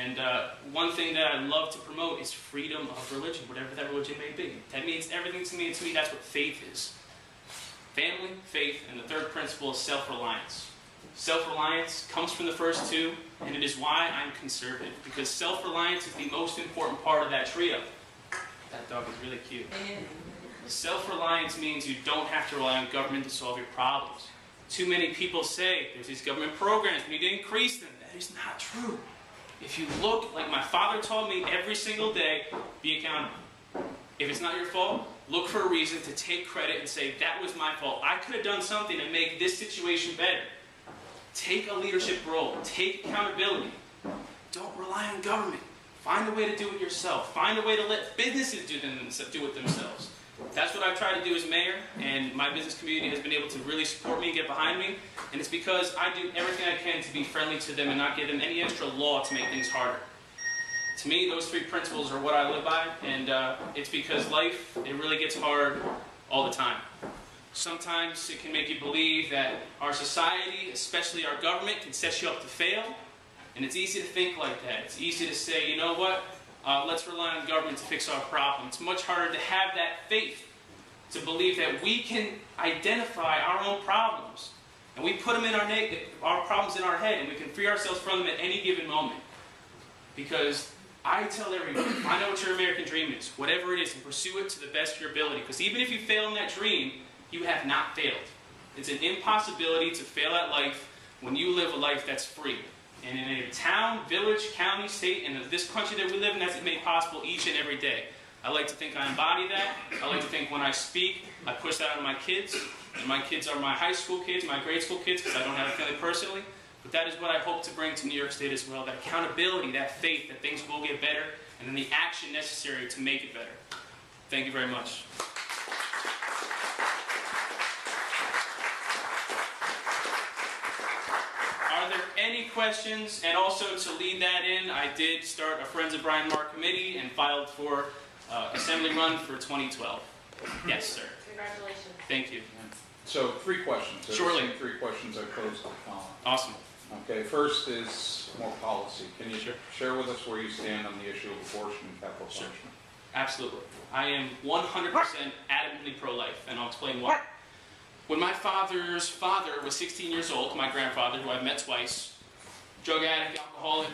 And one thing that I love to promote is freedom of religion, whatever that religion may be. That means everything to me, and to me that's what faith is. Family, faith, and the third principle is self-reliance. Self-reliance comes from the first two, and it is why I'm conservative, because self-reliance is the most important part of that trio. That dog is really cute. Self-reliance means you don't have to rely on government to solve your problems. Too many people say there's these government programs, we need to increase them. That is not true. If you look, like my father taught me every single day, be accountable. If it's not your fault, look for a reason to take credit and say, that was my fault. I could have done something to make this situation better. Take a leadership role. Take accountability. Don't rely on government. Find a way to do it yourself. Find a way to let businesses do it themselves. That's what I've tried to do as mayor, and my business community has been able to really support me and get behind me. And it's because I do everything I can to be friendly to them and not give them any extra law to make things harder. To me, those three principles are what I live by, and it's because life, it really gets hard all the time. Sometimes it can make you believe that our society, especially our government, can set you up to fail. And it's easy to think like that. It's easy to say, you know what, let's rely on government to fix our problem. It's much harder to have that faith, to believe that we can identify our own problems. And we put them in our problems in our head, and we can free ourselves from them at any given moment. Because I tell everyone, find out what your American dream is, whatever it is, and pursue it to the best of your ability. Because even if you fail in that dream, you have not failed. It's an impossibility to fail at life when you live a life that's free. And in a town, village, county, state, and this country that we live in, that's made possible each and every day. I like to think I embody that. I like to think when I speak, I push that on my kids. And my kids are my high school kids, my grade school kids, because I don't have a family personally. But that is what I hope to bring to New York State as well, that accountability, that faith, that things will get better, and then the action necessary to make it better. Thank you very much. Are there any questions? And also to lead that in, I did start a Friends of Brian Maher committee and filed for assembly run for 2012. Yes, sir. Congratulations. Thank you. So 3 questions. Surely. 3 questions I posed to Colin. Awesome. Okay, first is more policy. Can you share with us where you stand on the issue of abortion and capital punishment? Absolutely. I am 100% adamantly pro-life, and I'll explain why. When my father's father was 16 years old, my grandfather, who I've met twice, drug addict, alcoholic,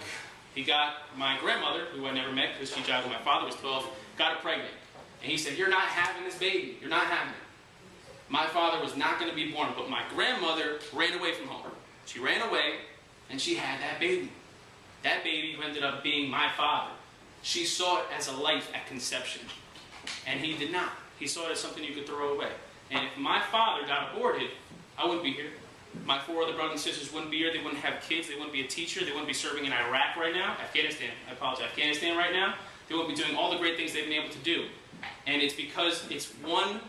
he got my grandmother, who I never met because she died when my father was 12, got her pregnant. And he said, "You're not having this baby. You're not having it." My father was not going to be born, but my grandmother ran away from home. She ran away, and she had that baby. That baby who ended up being my father. She saw it as a life at conception, and he did not. He saw it as something you could throw away. And if my father got aborted, I wouldn't be here. My 4 other brothers and sisters wouldn't be here. They wouldn't have kids. They wouldn't be a teacher. They wouldn't be serving in Iraq right now. Afghanistan, I apologize. Afghanistan right now. They wouldn't be doing all the great things they've been able to do. And it's because it's one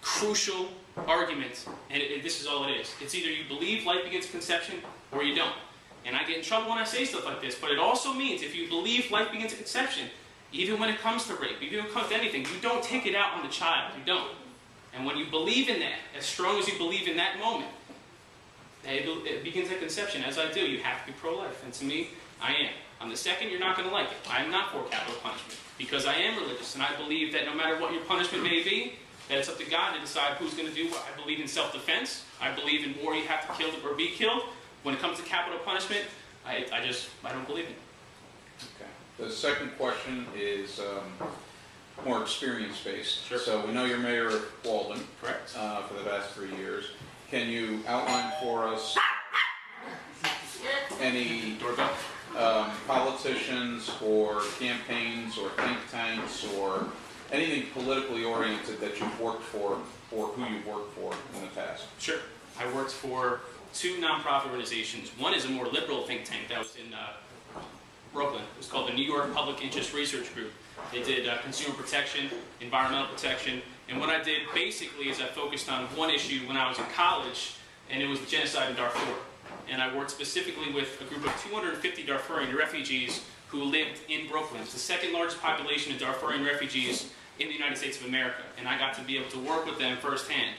crucial argument, and this is all it is. It's either you believe life begins at conception, or you don't. And I get in trouble when I say stuff like this, but it also means if you believe life begins at conception, even when it comes to rape, even when it comes to anything, you don't take it out on the child. You don't. And when you believe in that, as strong as you believe in that moment, it begins at conception. As I do, you have to be pro-life. And to me, I am. On the second, you're not going to like it. I'm not for capital punishment because I am religious, and I believe that no matter what your punishment may be, that it's up to God to decide who's going to do what. I believe in self-defense. I believe in war, you have to kill or be killed. When it comes to capital punishment, I don't believe in it. Okay. The second question is more experience-based. Sure. So we know you're mayor of Walden. Correct. For the past 3 years. Can you outline for us any politicians or campaigns or think tanks or anything politically oriented that you've worked for or who you've worked for in the past? Sure. I worked for 2 nonprofit organizations. One is a more liberal think tank that was in Brooklyn. It was called the New York Public Interest Research Group. They did consumer protection, environmental protection, and what I did basically is I focused on one issue when I was in college, and it was the genocide in Darfur. And I worked specifically with a group of 250 Darfurian refugees who lived in Brooklyn. It's the 2nd largest population of Darfurian refugees in the United States of America, and I got to be able to work with them firsthand.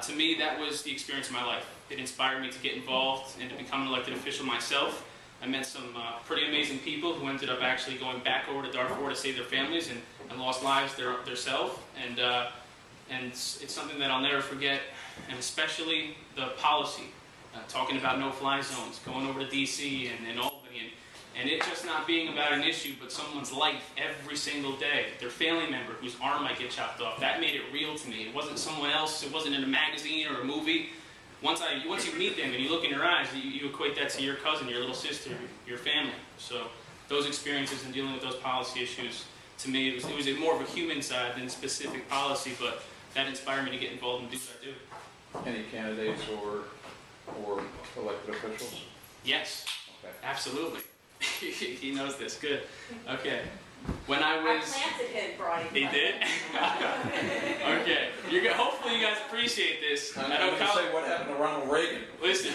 To me, that was the experience of my life. It inspired me to get involved and to become an elected official myself. I met some pretty amazing people who ended up actually going back over to Darfur to save their families and lost lives themselves. And it's something that I'll never forget, and especially the policy, talking about no-fly zones, going over to D.C. and Albany, and it just not being about an issue, but someone's life every single day, their family member whose arm might get chopped off. That made it real to me. It wasn't someone else. It wasn't in a magazine or a movie. Once you meet them and you look in their eyes, you equate that to your cousin, your little sister, your family. So those experiences and dealing with those policy issues, to me, it was more of a human side than specific policy, but that inspired me to get involved and do what I do. Any candidates or elected officials? Yes, Okay. absolutely. He knows this. Good. Okay. When I was... I planted him, Brian. He did? Okay. Hopefully you guys appreciate this. I'm going to say what happened to Ronald Reagan. Listen.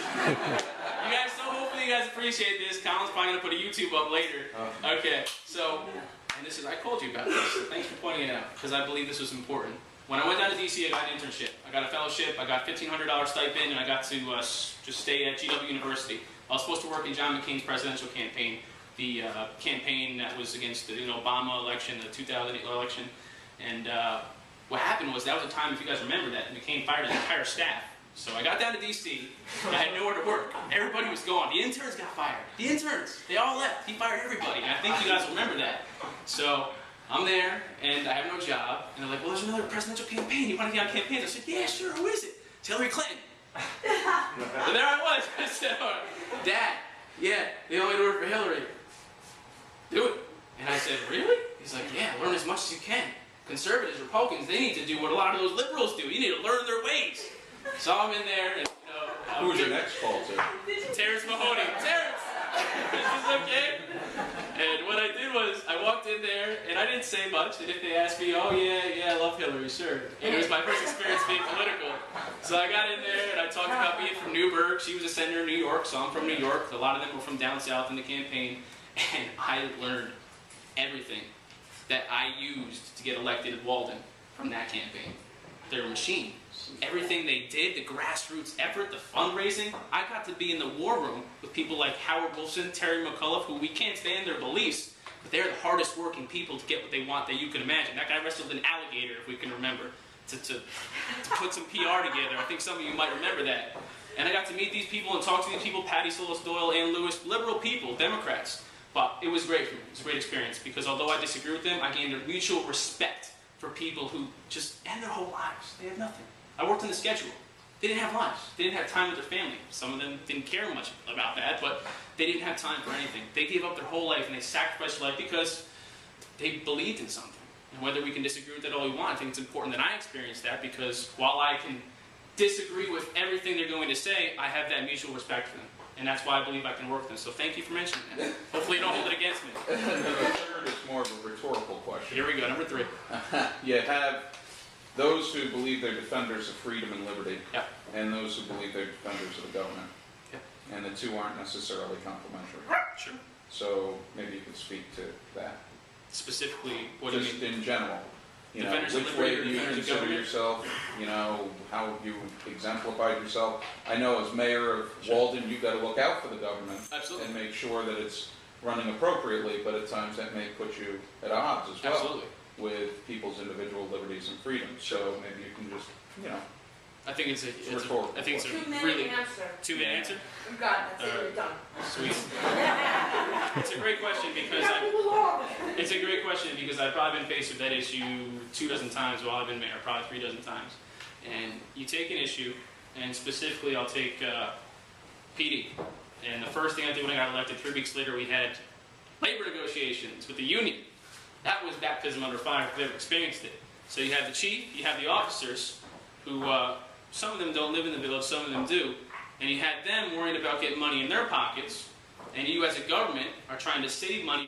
Hopefully you guys appreciate this. Colin's probably going to put a YouTube up later. Okay. So, and this is, I called you about this, so thanks for pointing it out, because I believe this was important. When I went down to D.C., I got an internship. I got a fellowship, I got $1,500 stipend, and I got to just stay at GW University. I was supposed to work in John McCain's presidential campaign, the campaign that was against the Obama election, the 2008 election. And what happened was, that was a time, if you guys remember that, McCain fired his entire staff. So I got down to D.C., I had nowhere to work. Everybody was gone. The interns got fired. The interns, they all left. He fired everybody, and I think you guys remember that. So I'm there, and I have no job, and they're like, well, there's another presidential campaign. You want to get on campaigns? I said, yeah, sure, who is it? It's Hillary Clinton. And there I was. I said, Dad, yeah, they only do it for Hillary. Do it. And I said, really? He's like, yeah, learn as much as you can. Conservatives, Republicans, they need to do what a lot of those liberals do. You need to learn their ways. So I'm in there, and Who was your next call to? Terrence Mahoney. Terrence! Is this okay? And what I did was, I walked in there, and I didn't say much, and if they asked me, oh yeah, I love Hillary, sure. And it was my first experience being political. So I got in there, and I talked about being from Newburgh. She was a senator in New York, so I'm from New York. A lot of them were from down south in the campaign. And I learned everything that I used to get elected at Walden from that campaign. Their machine. Everything they did, the grassroots effort, the fundraising. I got to be in the war room with people like Howard Wolfson, Terry McAuliffe, who we can't stand their beliefs, but they're the hardest working people to get what they want that you can imagine. That guy wrestled an alligator, if we can remember, to put some PR together. I think some of you might remember that. And I got to meet these people and talk to these people, Patty Solis Doyle, Ann Lewis, liberal people, Democrats. But it was great for me. It was a great experience because although I disagree with them, I gained a mutual respect for people who just end their whole lives. They had nothing. I worked on the schedule. They didn't have lives. They didn't have time with their family. Some of them didn't care much about that, but they didn't have time for anything. They gave up their whole life and they sacrificed their life because they believed in something. And whether we can disagree with that all we want, I think it's important that I experience that because while I can disagree with everything they're going to say, I have that mutual respect for them. And that's why I believe I can work them. So thank you for mentioning that. Hopefully you don't hold it against me. The third is more of a rhetorical question. Here we go, number 3. You have those who believe they're defenders of freedom and liberty, Yep. and those who believe they're defenders of the government. Yep. And the two aren't necessarily complementary. Sure. So maybe you could speak to that. Specifically, what do you Just mean? in general. You know, Defenders of which liberty way or do you defenders of consider government? yourself? You know, how you exemplified yourself. I know as mayor of Walden, you've got to look out for the government Absolutely. and make sure that it's running appropriately, but at times that may put you at odds as well Absolutely. with people's individual liberties and freedoms. So maybe you can just, you know, I think it's a rhetorical I think it's a 2-minute really answer. 2-minute answer. You got it. That's it. You're done. Sweet. It's a great question because it's a great question because I've probably been faced with that issue 2 dozen times while I've been mayor, probably 3 dozen times. And you take an issue, and specifically I'll take PD. And the first thing I did when I got elected, 3 weeks later, we had labor negotiations with the union. That was baptism under fire if you've ever experienced it. So you have the chief, you have the officers, who some of them don't live in the village, some of them do. And you had them worried about getting money in their pockets, and you as a government are trying to save money